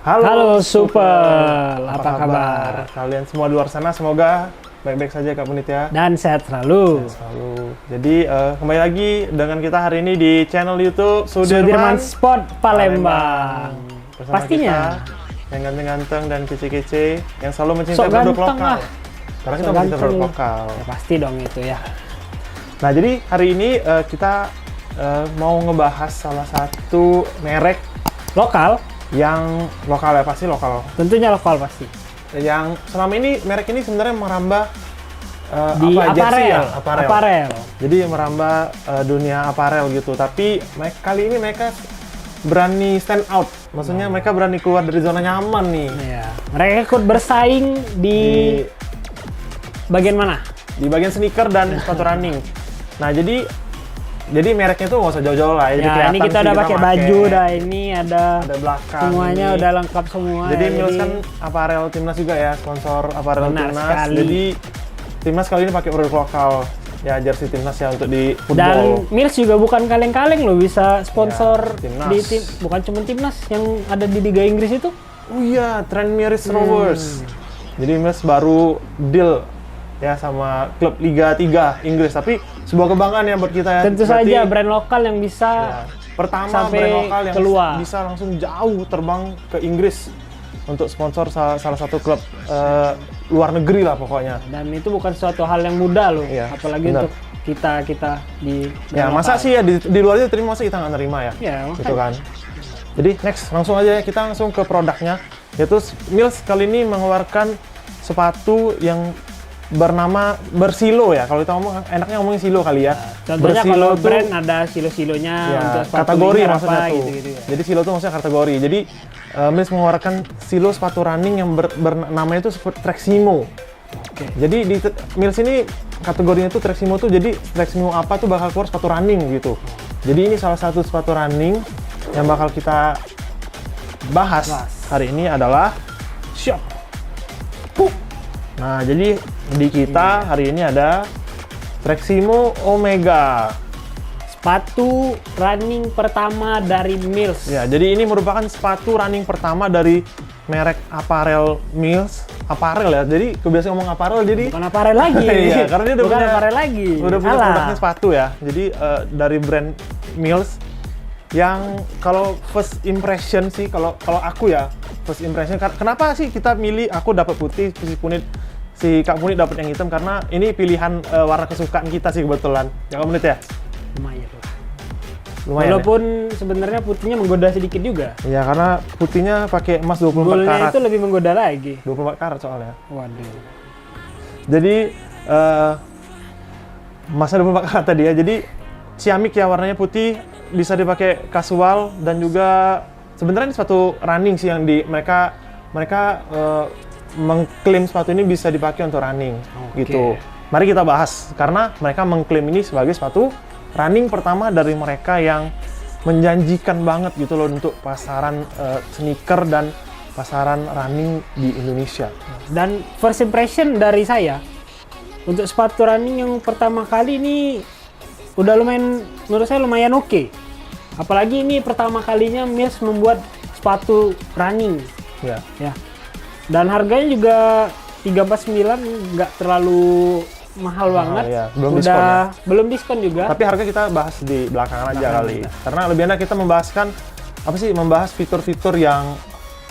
Halo Supel, apa kabar? Kalian semua di luar sana semoga baik-baik saja Kak Punit ya. Dan sehat selalu. Sehat selalu. Jadi kembali lagi dengan kita hari ini di channel YouTube Sudirman Sport Palembang. Bersama Pastinya kita yang ganteng-ganteng dan kece-kece yang selalu mencintai Sok produk ganteng lokal. lah. Karena kita Sok mencintai ganteng produk lu. lokal. Ya pasti dong itu ya. Nah jadi hari ini kita mau ngebahas salah satu merek Lokal, yang lokal ya, pasti lokal. tentunya lokal pasti. Yang selama ini merek ini sebenarnya merambah Di jersey ya? aparel. Jadi merambah dunia aparel gitu. Tapi kali ini mereka berani stand out. Maksudnya mereka berani keluar dari zona nyaman nih. Iya. Mereka ikut bersaing di bagian mana? Di bagian sneaker dan sepatu running. Nah jadi mereknya tuh nggak usah jauh-jauh lah. Jadi Ya, ini kelihatan kita sih udah pakai make. baju, dah ini ada belakang. semuanya ini. udah lengkap semua. Jadi ya, Mills kan aparel timnas juga ya, sponsor aparel Benar timnas. sekali. Jadi timnas kali ini pakai produk lokal. Ya jersey timnas ya untuk di dan football. Mills juga bukan kaleng-kaleng loh, bisa sponsor Ya, timnas. di tim, bukan cuma timnas yang ada di Liga Inggris itu. Oh iya, Tranmere Rovers. Jadi Mills baru deal ya sama klub Liga 3 Inggris, tapi sebuah kebanggaan ya buat kita ya. Tentu Berarti, saja brand lokal yang bisa ya, pertama sampai brand lokal yang keluar. bisa langsung jauh terbang ke Inggris untuk sponsor salah satu klub luar negeri lah pokoknya. dan itu bukan suatu hal yang mudah loh, Iya, apalagi benar. untuk kita di Ya brand masa lokal. sih ya di luar itu terima, masa kita nggak nerima ya? Ya, Gitu kan. Jadi next langsung aja ya, kita langsung ke produknya, yaitu Mills kali ini mengeluarkan sepatu yang bernama bersilo ya. Kalau kita ngomong enaknya ngomongin silo kali ya. Contohnya kalau tuh brand ada silo-silonya ya, untuk sepatu kategori linear maksudnya apa, tuh. gitu-gitu ya. Jadi silo tuh maksudnya kategori. Jadi Mills mengeluarkan silo sepatu running yang bernama itu Treximo. Oke. Jadi di Mills ini kategorinya tuh Treximo tuh, jadi Treximo apa tuh bakal keluar sepatu running gitu. Jadi ini salah satu sepatu running yang bakal kita bahas hari ini adalah Shock. Nah, jadi di kita hari ini ada Treximo Omega. Sepatu running pertama dari Mills. Ya, jadi ini merupakan sepatu running pertama dari merek aparel Mills. Aparel ya, jadi kebiasaan ngomong aparel jadi Bukan aparel lagi. Iya, karena dia udah bukan punya aparel lagi. udah punya Alah. produknya sepatu ya. Jadi dari brand Mills yang kalau first impression sih, kalau aku ya first impression, kenapa sih kita milih, aku dapat putih, si Kak Punit dapat yang hitam, karena ini pilihan warna kesukaan kita sih kebetulan. Ya Kak Punit ya? Lumayan lah. Lumayan. Walaupun sebenarnya putihnya menggoda sedikit juga. Ya, karena putihnya pakai emas 24 Golnya karat. itu lebih menggoda lagi. 24 karat soalnya. Waduh. Jadi emasnya 24 karat tadi ya. Jadi ciamik ya, warnanya putih, bisa dipakai kasual, dan juga sebenarnya ini sepatu running sih yang mereka mengklaim sepatu ini bisa dipakai untuk running. Oke. Gitu. Mari kita bahas, karena mereka mengklaim ini sebagai sepatu running pertama dari mereka yang menjanjikan banget gitu loh untuk pasaran sneaker dan pasaran running di Indonesia. Dan first impression dari saya untuk sepatu running yang pertama kali ini udah lumayan, menurut saya lumayan oke. Apalagi ini pertama kalinya Mills membuat sepatu running Ya. ya. Dan harganya juga 349, nggak terlalu mahal banget. Ya. Belum diskon ya. Belum diskon juga. Tapi harga kita bahas di belakangan aja kali. Karena lebih enak kita membahas fitur-fitur yang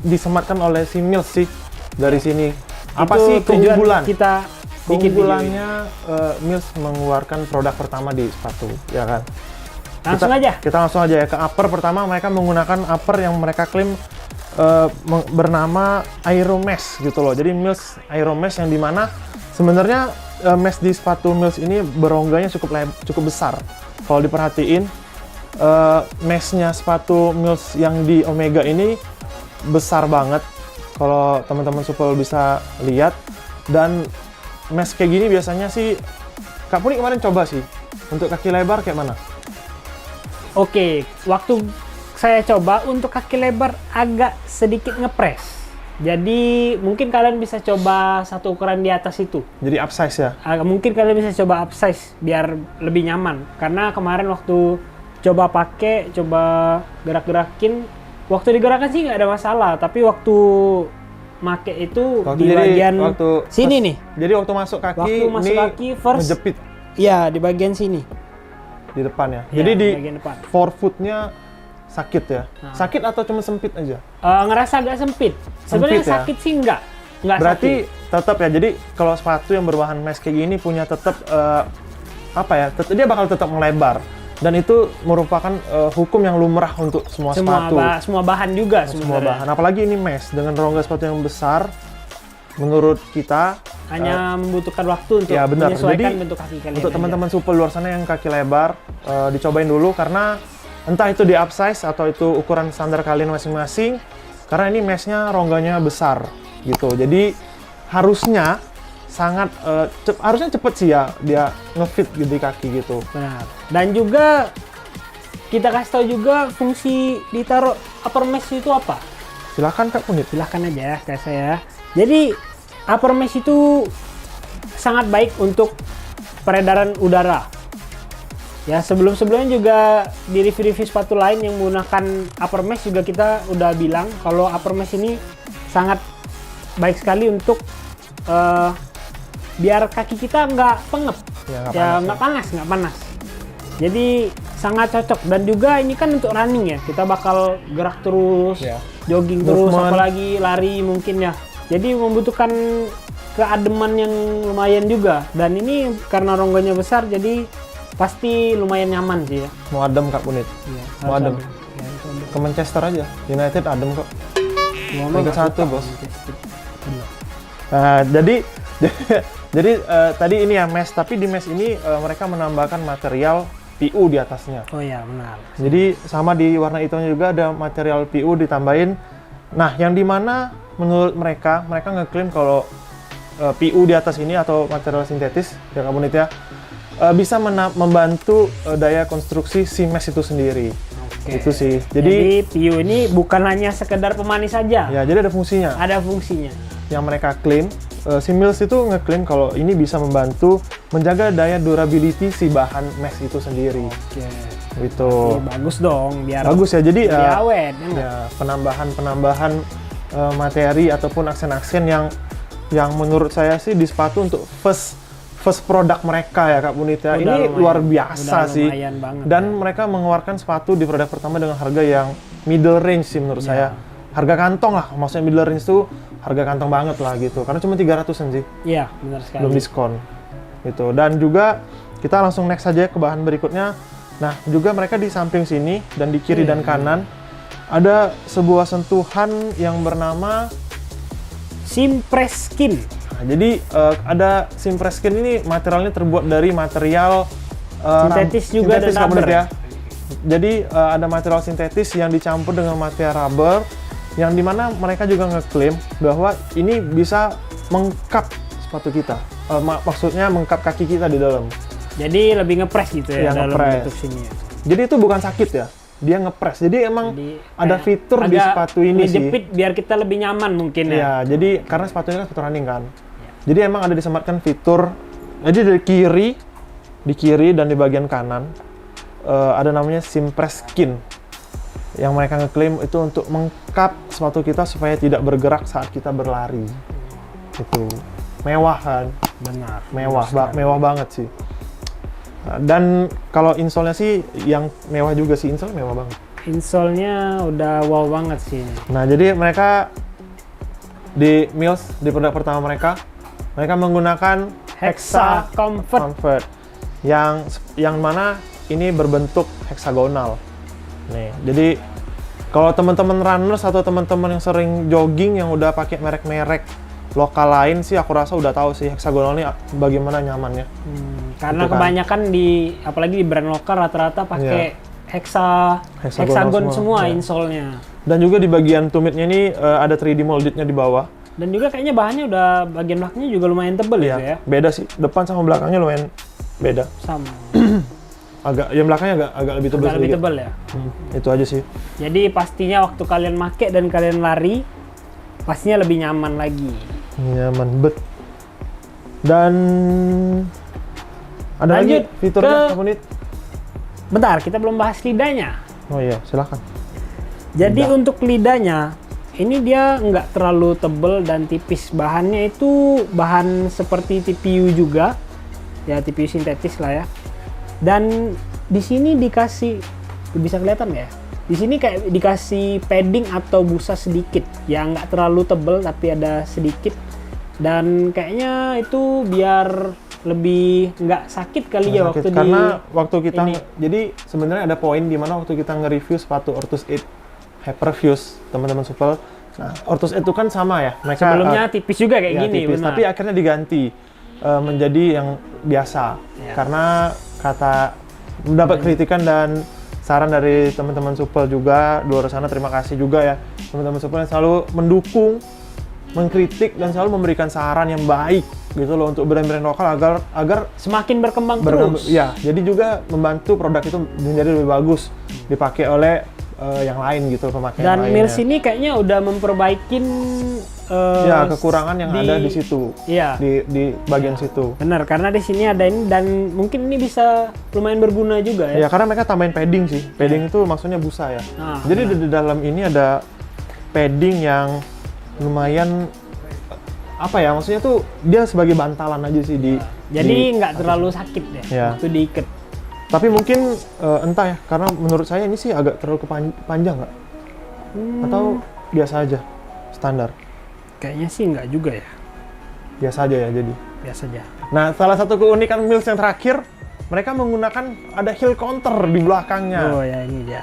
disematkan oleh si Mills sih dari sini. Apa Itu sih tujuan keunggulan? kita bikin video ini. Keunggulannya Mills mengeluarkan produk pertama di sepatu, ya kan? Kita langsung aja ya ke upper. Pertama mereka menggunakan upper yang mereka klaim bernama Aeromesh gitu loh. Jadi Mills Aeromesh yang dimana sebenarnya mesh di sepatu Mills ini berongganya cukup besar. Kalau diperhatiin meshnya sepatu Mills yang di Omega ini besar banget. Kalau teman-teman Supel bisa lihat, dan mesh kayak gini biasanya sih Kak Puni kemarin coba sih untuk kaki lebar kayak mana? Oke, waktu saya coba untuk kaki lebar agak sedikit ngepres. Jadi mungkin kalian bisa coba satu ukuran di atas itu. Jadi upsize ya? Mungkin kalian bisa coba upsize biar lebih nyaman. Karena kemarin waktu coba pakai, coba gerak-gerakin, Waktu digerakkan sih nggak ada masalah, tapi waktu make itu Waktu di jadi bagian waktu sini first- nih. Jadi waktu masuk kaki Waktu masuk ini kaki first, ngejepit ya di bagian sini. di depan ya. Ya, Jadi di bagian depan. forefootnya sakit ya. Nah. Sakit atau cuma sempit aja? Ngerasa agak sempit. Sebenarnya Sempit ya? sakit sih enggak Berarti sakit. tetap ya. Jadi kalau sepatu yang berbahan mesh kayak gini punya tetap apa ya? Dia bakal tetap melebar. Dan itu merupakan hukum yang lumrah untuk semua sepatu. Semua bahan juga Semua sebenarnya. bahan. Apalagi ini mesh dengan rongga sepatu yang besar. Menurut kita Hanya membutuhkan waktu untuk ya benar. menyesuaikan Jadi bentuk kaki kalian. untuk aja. teman-teman supel luar sana yang kaki lebar, dicobain dulu karena entah itu di upsize atau itu ukuran standar kalian masing-masing. Karena ini meshnya rongganya besar gitu. Jadi harusnya sangat harusnya cepet sih ya dia ngefit di kaki gitu. Benar. Dan juga kita kasih tahu juga fungsi ditaruh upper mesh itu apa. Silakan Kak Punit. Silahkan aja kayak saya. Jadi upper mesh itu sangat baik untuk peredaran udara. Ya sebelumnya juga di review-review sepatu lain yang menggunakan upper mesh juga kita udah bilang kalau upper mesh ini sangat baik sekali untuk biar kaki kita nggak pengep, nggak panas. Jadi sangat cocok dan juga ini kan untuk running ya, kita bakal gerak terus, Ya. jogging terus, Movement. apalagi lari mungkin ya. Jadi membutuhkan keademan yang lumayan juga. Dan ini karena rongganya besar, jadi pasti lumayan nyaman sih ya. Mau adem Kak Punit. Iya, Mau adem. Ya, harus adem. Ke Manchester aja. United adem kok. Gua mah Liga nggak 1, suka bos. Manchester. Bener. Nah, jadi tadi ini ya mesh, tapi di mesh ini mereka menambahkan material PU di atasnya. Oh ya benar. Jadi sama di warna hijaunya juga ada material PU ditambahin. Nah, yang dimana menurut mereka ngeklaim kalau PU di atas ini atau material sintetis ya Kak ya bisa membantu daya konstruksi si mesh itu sendiri. Oke. Itu sih. Jadi PU ini bukan hanya sekedar pemanis saja. Ya, jadi ada fungsinya. Ada fungsinya. Yang mereka klaim, si Mills itu ngeklaim kalau ini bisa membantu menjaga daya durability si bahan mesh itu sendiri. Oke. Gitu. Ini bagus dong biar Bagus ya, jadi lebih awet ya nggak? ya penambahan materi ataupun aksen-aksen yang menurut saya sih di sepatu untuk first produk mereka ya Kak Punit ya. Udah Ini lumayan. luar biasa Udah sih. lumayan banget Dan ya. mereka mengeluarkan sepatu di produk pertama dengan harga yang middle range sih menurut Ya. saya. Harga kantong lah, maksudnya middle range tuh harga kantong banget lah gitu. Karena cuma 300-an sih, Iya, benar sekali. belum diskon. Gitu. Dan juga kita langsung next saja ke bahan berikutnya. Nah, juga mereka di samping sini dan di kiri dan kanan ada sebuah sentuhan yang bernama Simpress Skin. Nah, jadi ada Simpress Skin ini materialnya terbuat dari material Sintetis juga dan Kak Punit rubber. ya. Jadi ada material sintetis yang dicampur dengan material rubber yang dimana mereka juga ngeklaim bahwa ini bisa mengkap sepatu kita. Maksudnya mengkap kaki kita di dalam. Jadi lebih ngepres gitu ya Iya, dalam ngepres. bentuk sini ya. Jadi itu bukan sakit ya, dia ngepres. Jadi emang Jadi ada kayak fitur di agak sepatu ini sih. ngejepit biar kita lebih nyaman mungkin ya. Iya, jadi karena sepatunya kan sepatu running kan. Jadi emang ada disematkan fitur. Jadi di kiri dan di bagian kanan ada namanya Simpress Skin. Yang mereka ngeklaim itu untuk mengkap sepatu kita supaya tidak bergerak saat kita berlari. Itu mewah kan? Benar. Mewah banget sih. Dan kalau insole-nya sih yang mewah juga sih, insole mewah banget. Insole-nya udah wow banget sih. Nah, jadi mereka di Mills, di produk pertama mereka menggunakan Hexa Comfort. yang mana ini berbentuk heksagonal. Nih, jadi kalau teman-teman runners atau teman-teman yang sering jogging yang udah pakai merek-merek lokal lain sih, aku rasa udah tahu sih heksagonal ini bagaimana nyamannya. Karena Gitu kan. kebanyakan apalagi di brand lokal rata-rata pakai hexagon semua Iya. insole-nya. Dan juga di bagian tumitnya ini ada 3D molded-nya di bawah. Dan juga kayaknya bahannya udah bagian belakangnya juga lumayan tebel Iya, ya. beda sih. Depan sama belakangnya lumayan beda. Sama. Yang belakangnya agak lebih tebal Agak lebih sedikit. tebel ya. Itu aja sih. Jadi pastinya waktu kalian make dan kalian lari pastinya lebih nyaman lagi. Nyaman bet. Dan ada Lanjut lagi fiturnya ke- Kak Punit? Bentar, kita belum bahas lidahnya. Oh iya, silakan. Jadi lidah. untuk lidahnya ini dia nggak terlalu tebel dan tipis. Bahannya itu bahan seperti TPU juga, ya TPU sintetis lah ya. Dan di sini dikasih, bisa kelihatan nggak ya? Di sini kayak dikasih padding atau busa sedikit, yang nggak terlalu tebel tapi ada sedikit. Dan kayaknya itu biar lebih nggak sakit kali ya Sakit. waktu Karena waktu kita ini. jadi sebenarnya ada poin di mana waktu kita nge-review sepatu Ortus 8 Hyperfuse teman-teman Supel. Nah, Ortus 8 itu kan sama ya. Mereka Sebelumnya tipis juga kayak ya, gini, tipis, benar. tapi akhirnya diganti menjadi yang biasa. Ya. Karena kata mendapat kritikan dan saran dari teman-teman Supel juga di luar sana, terima kasih juga ya teman-teman Supel yang selalu mendukung, mengkritik dan selalu memberikan saran yang baik gitu loh untuk brand-brand lokal agar Semakin berkembang terus. ya, jadi juga membantu produk itu menjadi lebih bagus dipakai oleh yang lain gitu, pemakaian Dan lainnya. Mills ini kayaknya udah memperbaikin Ya, kekurangan yang ada di situ. Iya. Di bagian situ. Benar, karena di sini ada ini dan mungkin ini bisa lumayan berguna juga ya. Ya, karena mereka tambahin padding sih. Padding itu maksudnya busa ya. Nah, Jadi di dalam ini ada padding yang lumayan apa ya? Maksudnya tuh dia sebagai bantalan aja sih Jadi nggak terlalu sakit deh Ya. waktu diikat. Tapi mungkin entah ya, karena menurut saya ini sih agak terlalu panjang nggak? Atau biasa aja, standar? Kayaknya sih nggak juga ya, Biasa aja ya jadi. biasa aja. Nah, salah satu keunikan Mills yang terakhir, mereka menggunakan ada heel counter di belakangnya. Oh ya, ini dia.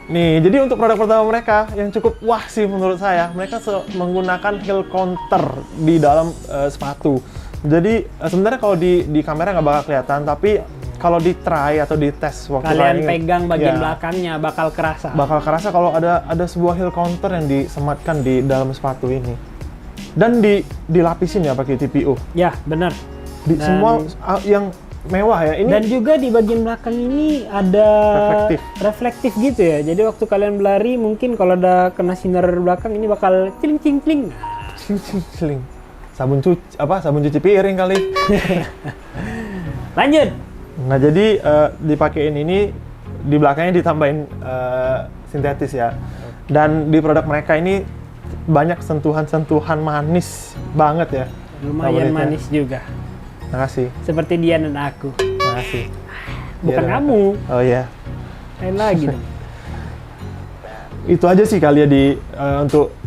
Nih, jadi untuk produk pertama mereka yang cukup wah sih menurut saya, mereka menggunakan heel counter di dalam sepatu. Jadi sebenarnya kalau di kamera nggak bakal kelihatan, tapi kalau di try atau di tes waktu Kalian running, pegang bagian ya, belakangnya bakal kerasa. bakal kerasa kalau ada sebuah heel counter yang disematkan di dalam sepatu ini. Dan dilapisin ya pakai TPU. Ya, benar. Dan- Semua yang mewah ya. Ini Dan juga di bagian belakang ini ada reflektif gitu ya. Jadi waktu kalian berlari mungkin kalau ada kena sinar belakang ini bakal cling. Sling. Sabun cuci piring kali. Lanjut. Nah, jadi dipakein ini di belakangnya ditambahin sintetis ya. Dan di produk mereka ini banyak sentuhan-sentuhan manis banget ya. Lumayan Favoritnya. manis juga. Makasih. Seperti dia dan aku. Makasih. Bukan Iya, kamu. Oh iya. Lain lagi dong. Itu aja sih kali ya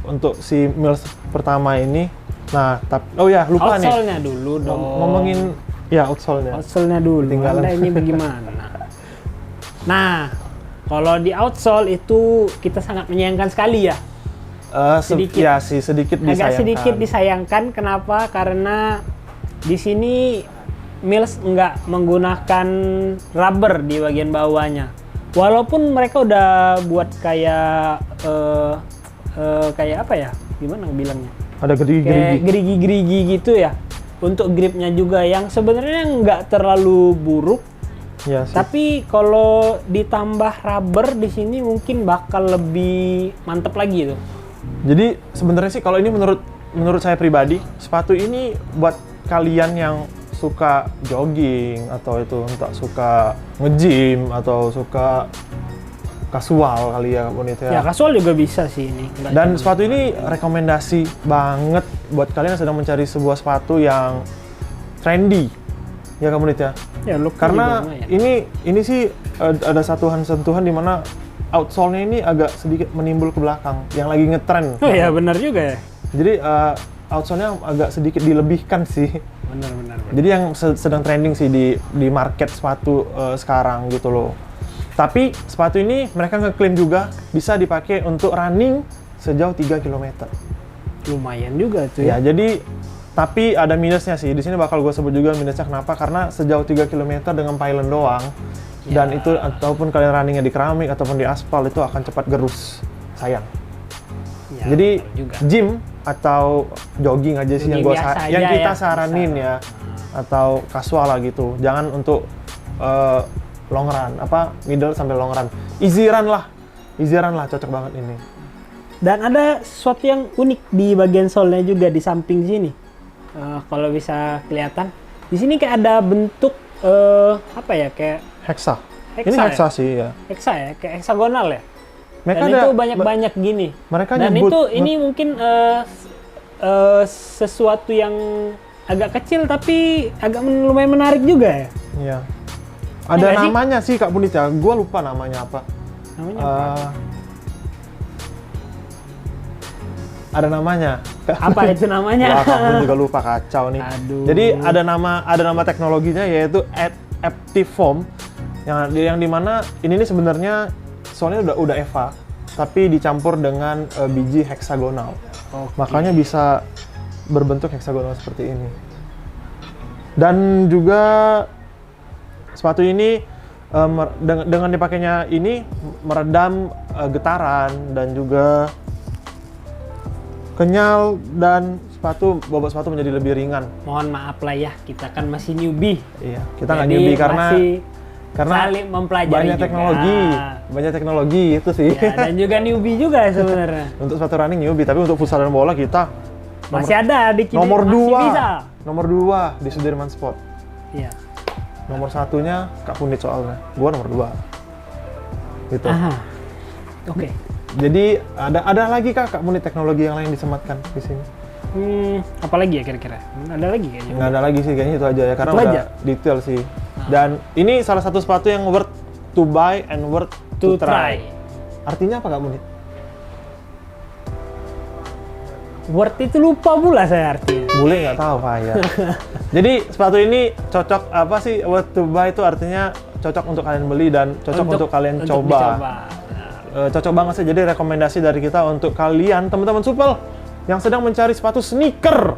untuk si Mills pertama ini. Nah, oh ya lupa nih. Outsole-nya dulu dong. Ngomongin ya outsole-nya. Outsole-nya dulu. Ketinggalan. Anda ini bagaimana? Nah, kalau di outsole itu kita sangat menyayangkan sekali ya. Sedikit. Ya sih sedikit disayangkan. Agak sedikit disayangkan. Kenapa? Karena di sini Mills nggak menggunakan rubber di bagian bawahnya. Walaupun mereka udah buat kayak kayak apa ya? Gimana bilangnya? Ada Kayak gerigi-gerigi. gerigi-gerigi gitu ya. Untuk gripnya juga yang sebenarnya nggak terlalu buruk. Ya sih. Tapi kalau ditambah rubber di sini mungkin bakal lebih mantep lagi tuh. Jadi sebenarnya sih kalau ini menurut saya pribadi, sepatu ini buat kalian yang suka jogging atau itu entah suka nge-gym atau suka kasual kali ya wanita Ya kasual juga bisa sih ini. Nggak Dan cuma- sepatu ini rekomendasi banget buat kalian yang sedang mencari sebuah sepatu yang trendy ya komunitas. ya look Karena juga lumayan. ini sih ada sentuhan di mana outsole-nya ini agak sedikit menimbul ke belakang yang lagi ngetren. Oh ya benar juga ya. Jadi outsole-nya agak sedikit dilebihkan sih. Benar. Jadi yang sedang trending sih di market sepatu sekarang gitu loh. Tapi sepatu ini mereka ngeklaim juga bisa dipakai untuk running sejauh 3 km. Lumayan juga tuh Ya, ya. jadi tapi ada minusnya sih. Di sini bakal gue sebut juga minusnya kenapa? Karena sejauh 3 km dengan pylon doang dan itu ataupun kalian runningnya di keramik ataupun di aspal itu akan cepat gerus. Sayang. Ya, Jadi benar juga. gym atau jogging aja sih yang Jogging biasa yang aja kita ya, saranin bisa. ya atau kasual lah gitu. Jangan untuk long run, middle sampai long run. Easy run lah cocok banget ini. Dan ada sesuatu yang unik di bagian sole-nya juga di samping sini. Kalau bisa kelihatan. Di sini kayak ada bentuk apa ya, kayak Hexa. Hexa Ini ya? hexa sih ya. hexa ya, kayak heksagonal ya. Mereka Dan ada, itu banyak-banyak gini. mereka Dan nyebut, itu ini mungkin sesuatu yang agak kecil tapi agak lumayan menarik juga ya. Iya. Ada nggak sih? namanya sih Kak Punit ya, gue lupa namanya apa. Namanya apa? Ada namanya. Apa itu namanya? Wah, kamu juga lupa, kacau nih. Aduh. Jadi ada nama teknologinya yaitu Active Foam yang dimana ini nih sebenarnya soalnya udah EVA tapi dicampur dengan biji heksagonal. Oke. Makanya bisa berbentuk heksagonal seperti ini. Dan juga sepatu ini dengan dipakainya ini meredam getaran dan juga kenyal, dan bobot sepatu menjadi lebih ringan. Mohon maaf lah ya, kita kan masih newbie. Iya, kita nggak Jadi newbie karena saling mempelajari banyak juga. teknologi itu sih. Ya, dan juga newbie juga sebenarnya. Untuk sepatu running newbie, tapi untuk futsal dan bola kita Masih ada di kini, nomor masih 2. bisa. Nomor 2 di Sudirman Sport. Iya. Nomor 1-nya Kak Punit soalnya. Gua nomor 2. Gitu. Aha. Oke. Jadi ada lagi Kak Punit teknologi yang lain disematkan di sini. Apa lagi ya kira-kira? Ada lagi kayaknya. Nggak ada lagi sih, kayaknya itu aja ya, karena Itu udah aja? detail sih. Dan ini salah satu sepatu yang worth to buy and worth to try. Artinya apa Kak Punit? Worth itu lupa pula saya artinya. Bule nggak tahu Pak ya. Jadi sepatu ini cocok, apa sih worth to buy itu artinya cocok untuk kalian beli dan cocok untuk kalian coba. dicoba. Cocok banget sih, jadi rekomendasi dari kita untuk kalian teman-teman supel yang sedang mencari sepatu sneaker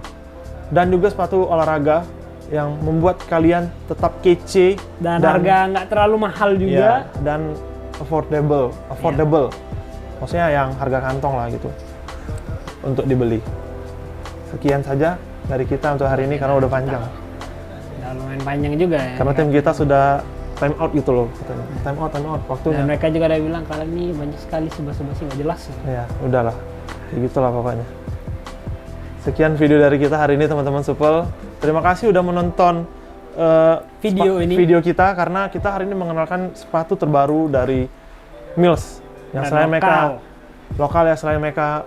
dan juga sepatu olahraga yang membuat kalian tetap kece Dan harga nggak terlalu mahal juga. ya, dan affordable. Maksudnya yang harga kantong lah gitu untuk dibeli. Sekian saja dari kita untuk hari ini karena udah panjang. Udah lumayan panjang juga ya. Karena tim kita sudah time out gitu loh katanya. Time out waktunya. Dan mereka juga udah bilang kalian ini banyak sekali sebasa-basi nggak jelas. Ya, udahlah. Ya gitulah pokoknya. Sekian video dari kita hari ini teman-teman supel. Terima kasih udah menonton video kita, karena kita hari ini mengenalkan sepatu terbaru dari Mills yang Dan selain mereka lokal ya, selain mereka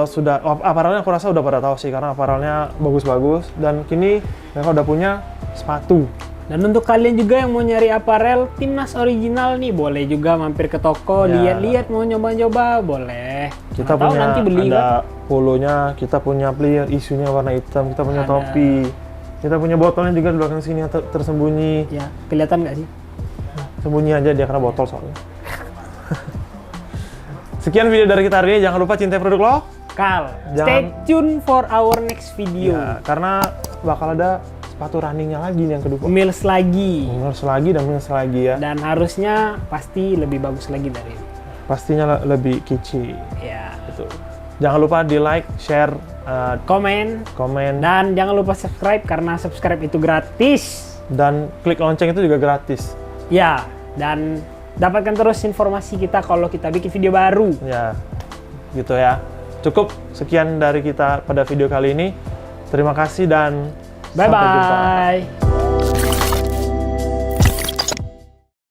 sudah aparelnya aku rasa udah pada tahu sih karena aparelnya bagus-bagus, dan kini mereka udah punya sepatu. Dan untuk kalian juga yang mau nyari aparel Timnas original nih, boleh juga mampir ke toko, Ya. lihat-lihat, mau nyoba-nyoba, boleh. Kita Nggak tahu punya nanti beli ada kan? polonya, kita punya player isunya warna hitam, kita punya Ada. topi, kita punya botolnya juga di belakang sini yang tersembunyi. Ya, kelihatan nggak sih? Sembunyi aja dia karena botol soalnya. Sekian video dari kita hari ini. Jangan lupa cintai produk lo. Kal, stay tune for our next video. Ya, karena bakal ada sepatu runningnya lagi nih yang kedua. Mills lagi. Mills lagi dan Mills lagi ya. Dan harusnya pasti lebih bagus lagi dari ini. Pastinya lebih kece. Ya. Gitu. Jangan lupa di like, share, Komen. komen, Dan jangan lupa subscribe karena subscribe itu gratis. dan klik lonceng itu juga gratis. Ya, dan dapatkan terus informasi kita kalau kita bikin video baru. Ya, gitu ya. Cukup sekian dari kita pada video kali ini. Terima kasih dan sampai jumpa. Bye-bye.